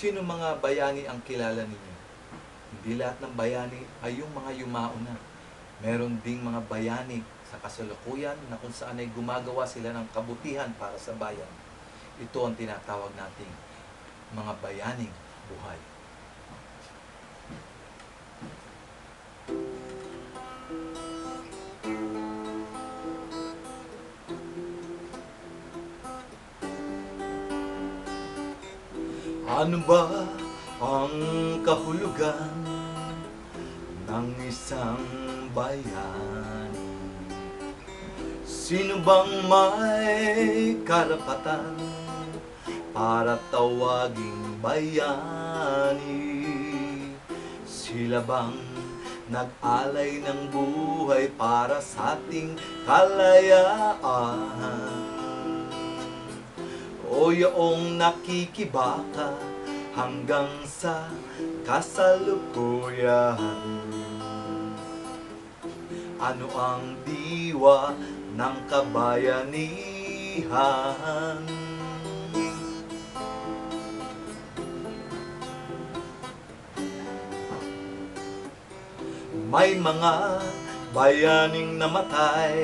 Sino mga bayani ang kilala ninyo? Hindi lahat ng bayani ay yung mga yumauna. Meron ding mga bayani sa kasalukuyan na kung saan ay gumagawa sila ng kabutihan para sa bayan. Ito ang tinatawag nating mga bayaning buhay. Ano ba ang kahulugan ng isang bayan? Sino bang may karapatan para tawaging bayani? Sila bang nag-alay ng buhay para sa ating kalayaan? O yaong nakikibaka hanggang sa kasalukuyan? Ano ang diwa ng kabayanihan? May mga bayaning namatay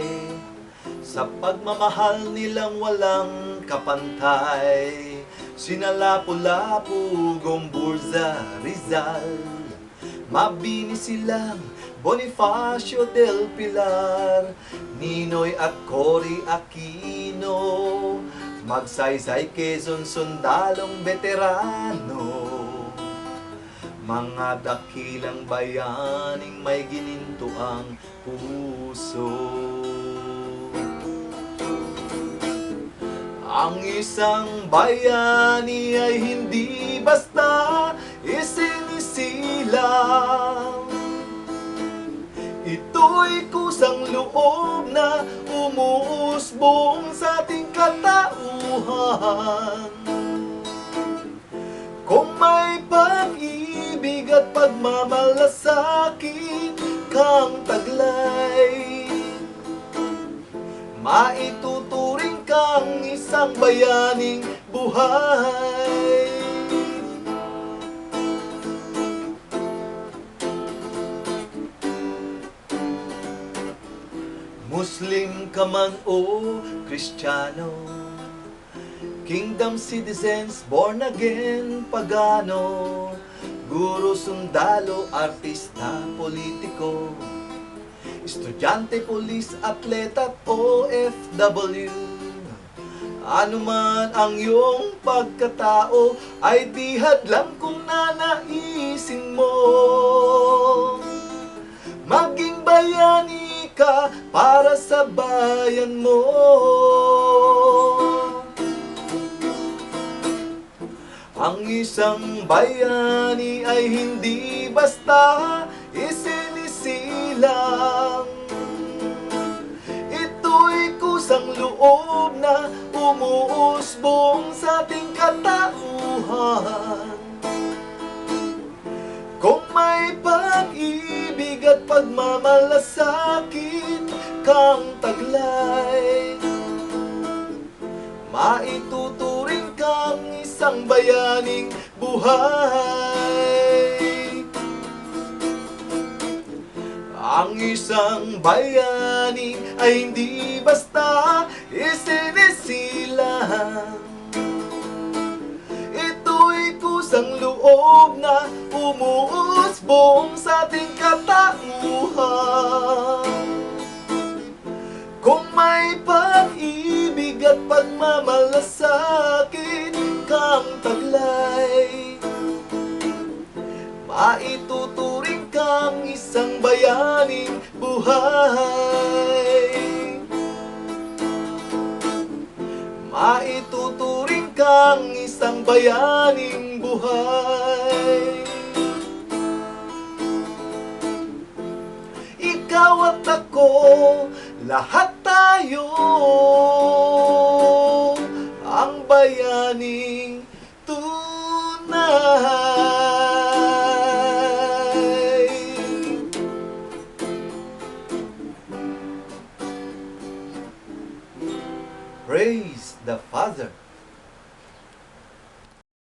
sa pagmamahal nilang walang kapantay. Sina Lapu-Lapu, Gomburza, Rizal, Mabini silang Bonifacio del Pilar, Ninoy at Cory Aquino, Magsaysay, Quezon, sundalong veterano. Mga dakilang bayaning may gininto ang puso. Ang isang bayani ay hindi basta isinisilang. Ito'y kusang loob na umuusbong sa ating katauhan. Kung may pag-ibig at pagmamalasakit kang taglay, maituturing kang isang bayaning buhay. Muslim ka man o Kristiyano, kingdom citizens, born again, pagano, guro, sundalo, artista, politiko, estudyante, pulis, atleta at OFW. Ano man ang iyong pagkatao ay di hadlang kung nanaisin mo. Maging bayani ka para sa bayan mo. Ang isang bayani ay hindi basta isinisilang. Ito'y kusang loob na umuusbong sa ating katauhan. Kung may pag-ibig at pagmamalasakit kang taglay, maituturing kang isang bayaning buhay. Ang isang bayani ay hindi basta isinisilang. Ito'y kusang loob na umuusbong sa ating katauhan. Kung may pag-ibig at pagmamalasakit kang taglay, maituturing kang isang bayaning buhay. Maituturing kang isang bayaning buhay. Ikaw at ako, lahat tayo ang bayaning